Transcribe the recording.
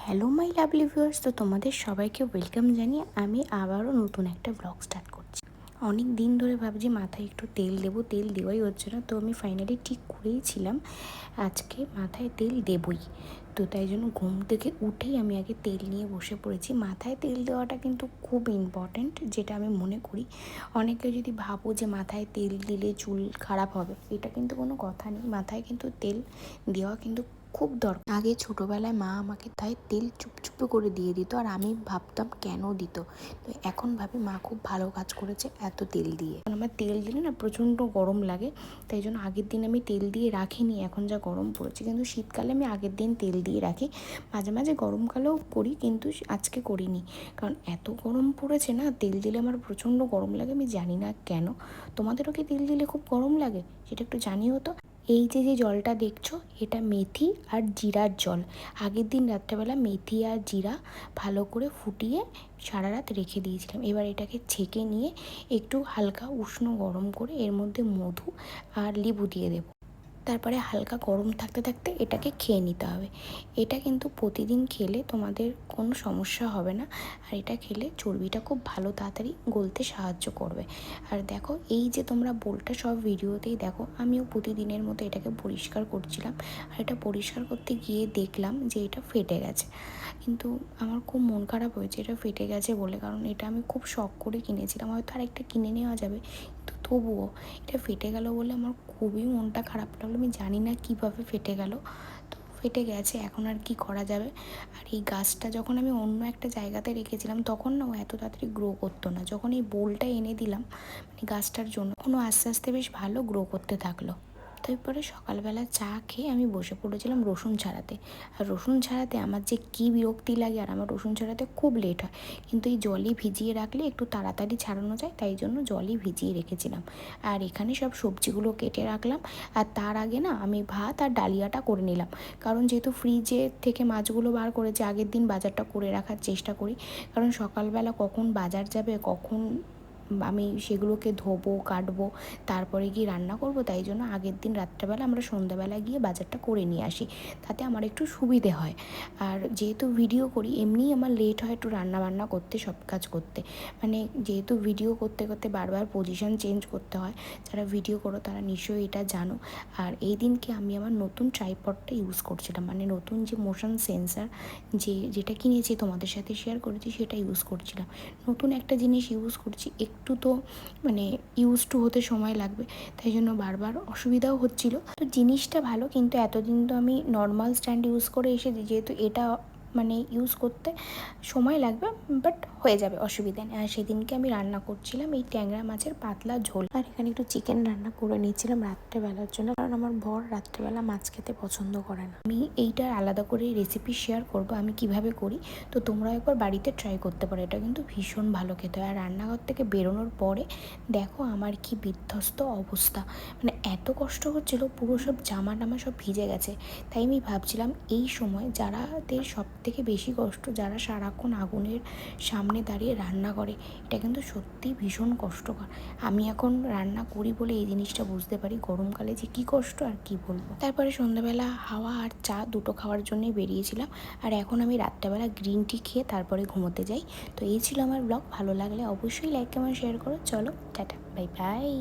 Hello my lovely viewers, তো তোমাদের সবাইকে ওয়েলকাম জানিয়ে আমি আবারও নতুন একটা ব্লগ স্টার্ট করছি। অনেক দিন ধরে ভাবছি মাথায় একটু তেল দেবো, তেল দেওয়াই হচ্ছে না। তো আমি ফাইনালি ঠিক করেইছিলাম আজকে মাথায় তেল দেবই। তো তাই জন্য ঘুম থেকে উঠেই আমি আগে তেল নিয়ে বসে পড়েছি। মাথায় তেল দেওয়াটা কিন্তু খুব ইম্পর্ট্যান্ট, যেটা আমি মনে করি। অনেকে যদি ভাবো যে মাথায় তেল দিলে চুল খারাপ হবে, এটা কিন্তু কোনো কথা নেই। মাথায় কিন্তু তেল দেওয়া কিন্তু খুব দরকার। আগে ছোটোবেলায় মা আমাকে তাই তেল চুপচুপে করে দিয়ে দিত, আর আমি ভাবতাম কেন দিত। তো এখন ভাবি মা খুব ভালো কাজ করেছে এত তেল দিয়ে। আমার তেল দিলে না প্রচণ্ড গরম লাগে, তাই জন্য আগের দিন আমি তেল দিয়ে রাখিনি। এখন যা গরম পড়েছে, কিন্তু শীতকালে আমি আগের দিন তেল দিয়ে রাখি। মাঝে মাঝে গরমকালেও করি, কিন্তু আজকে করিনি, কারণ এত গরম পড়েছে না, তেল দিলে আমার প্রচণ্ড গরম লাগে। আমি জানি না কেন। তোমাদেরও কি তেল দিলে খুব গরম লাগে? সেটা একটু জানিও তো। এই যে যে জলটা দেখছো, এটা মেথি আর জিরার জল। আগের দিন রাত্রেবেলা মেথি আর জিরা ভালো করে ফুটিয়ে সারা রাত রেখে দিয়েছিলাম। এবার এটাকে ছেঁকে নিয়ে একটু হালকা উষ্ণ গরম করে এর মধ্যে মধু আর লেবু দিয়ে দেবো। তারপরে হালকা গরম থাকতে থাকতে এটাকে খেয়ে নিতে হবে। এটা কিন্তু প্রতিদিন খেলে তোমাদের কোনো সমস্যা হবে না, আর এটা খেলে চর্বিটা খুব ভালো তাড়াতাড়ি গলতে সাহায্য করবে। আর দেখো, এই যে তোমরা বোলটা সব ভিডিওতেই দেখো, আমিও প্রতিদিনের মতো এটাকে পরিষ্কার করছিলাম। আর এটা পরিষ্কার করতে গিয়ে দেখলাম যে এটা ফেটে গেছে। কিন্তু আমার খুব মন খারাপ হয়েছে এটা ফেটে গেছে বলে, কারণ এটা আমি খুব শখ করে কিনেছিলাম। হয়তো আরেকটা কিনে নেওয়া যাবে, কিন্তু তবুও এটা ফেটে গেল বলে আমার খুবই মনটা খারাপ লাগলো। আমি জানি না কিভাবে ফেটে গেল, তো ফেটে গেছে, এখন আর কি করা যাবে। আর এই গাছটা যখন আমি অন্য একটা জায়গাতে রেখেছিলাম, তখন না ও এত তাড়াতাড়ি গ্রো করতো না। যখন এই বোলটা এনে দিলাম মানে গাছটার জন্য, কোনো আস্তে আস্তে বেশ ভালো গ্রো করতে থাকলো। তারপরে সকালবেলা চা খেয়ে আমি বসে পড়েছিলাম রসুন ছাড়াতে। আর রসুন ছাড়াতে আমার যে কী বিরক্তি লাগে, আর আমার রসুন ছাড়াতে খুব লেট হয়। কিন্তু এই জলে ভিজিয়ে রাখলে একটু তাড়াতাড়ি ছাড়ানো যায়, তাই জন্য জলই ভিজিয়ে রেখেছিলাম। আর এখানে সব সবজিগুলো কেটে রাখলাম। আর তার আগে না আমি ভাত আর ডালিয়াটা করে নিলাম, কারণ যেহেতু ফ্রিজে থেকে মাছগুলো বার করেছি, আগের দিন বাজারটা করে রাখার চেষ্টা করি। কারণ সকালবেলা কখন বাজার যাবে, কখন আমি সেগুলোকে ধোবো, কাটবো, তারপরে গিয়ে রান্না করব, তাই জন্য আগের দিন রাত্রেবেলা আমরা সন্ধ্যাবেলা গিয়ে বাজারটা করে নিয়ে আসি, তাতে আমার একটু সুবিধে হয়। আর যেহেতু ভিডিও করি, এমনিই আমার লেট হয় একটু রান্না বান্না করতে, সব কাজ করতে। মানে যেহেতু ভিডিও করতে করতে বারবার পজিশন চেঞ্জ করতে হয়, যারা ভিডিও করো তারা নিশ্চয়ই এটা জানো। আর এই দিনকে আমি আমার নতুন ট্রাইপডটা ইউজ করছিলাম, মানে নতুন যে মোশন সেন্সার যেটা কিনেছি তোমাদের সাথে শেয়ার করেছি, সেটা ইউজ করছিলাম। নতুন একটা জিনিস ইউজ করছি, একটু তো মানে ইউজ টু হতে সময় লাগবে, তাই জন্য বারবার অসুবিধাও হচ্ছিলো। তো জিনিসটা ভালো, কিন্তু এতদিন তো আমি নর্মাল স্ট্যান্ড ইউজ করে এসেছি, যেহেতু এটা মানে ইউজ করতে সময় লাগবে, বাট হয়ে যাবে, অসুবিধা নেই। আর সেদিনকে আমি রান্না করছিলাম এই ট্যাংরা মাছের পাতলা ঝোল, আর এখানে একটু চিকেন রান্না করে নিয়েছিলাম রাত্রেবেলার জন্য, কারণ আমার বর রাত্রেবেলা মাছ খেতে পছন্দ করে না। আমি এইটার আলাদা করে রেসিপি শেয়ার করব আমি কিভাবে করি, তো তোমরা একবার বাড়িতে ট্রাই করতে পারো। এটা কিন্তু ভীষণ ভালো খেতে হয়। আর রান্নাঘর থেকে বেরোনোর পরে দেখো আমার কি বিধ্বস্ত অবস্থা, মানে এত কষ্ট হচ্ছিল, পুরো সব জামা টামা সব ভিজে গেছে। তাই আমি ভাবছিলাম এই সময় যারাদের সব থেকে বেশি কষ্ট, যারা সারাক্ষণ আগুনের সামনে দাঁড়িয়ে রান্না করে, এটা কিন্তু সত্যি ভীষণ কষ্টকর। আমি এখন রান্না করি বলে এই জিনিসটা বুঝতে পারি গরমকালে যে কী কষ্ট আর কি বলবো। তারপরে সন্ধ্যাবেলা হাওয়া আর চা দুটো খাওয়ার জন্যই বেরিয়েছিলাম। আর এখন আমি রাত্রেবেলা গ্রিন টি খেয়ে তারপরে ঘুমোতে যাই। তো এই ছিল আমার ব্লগ। ভালো লাগলে অবশ্যই লাইক কমেন্ট শেয়ার করো। চলো টাটা, বাই বাই।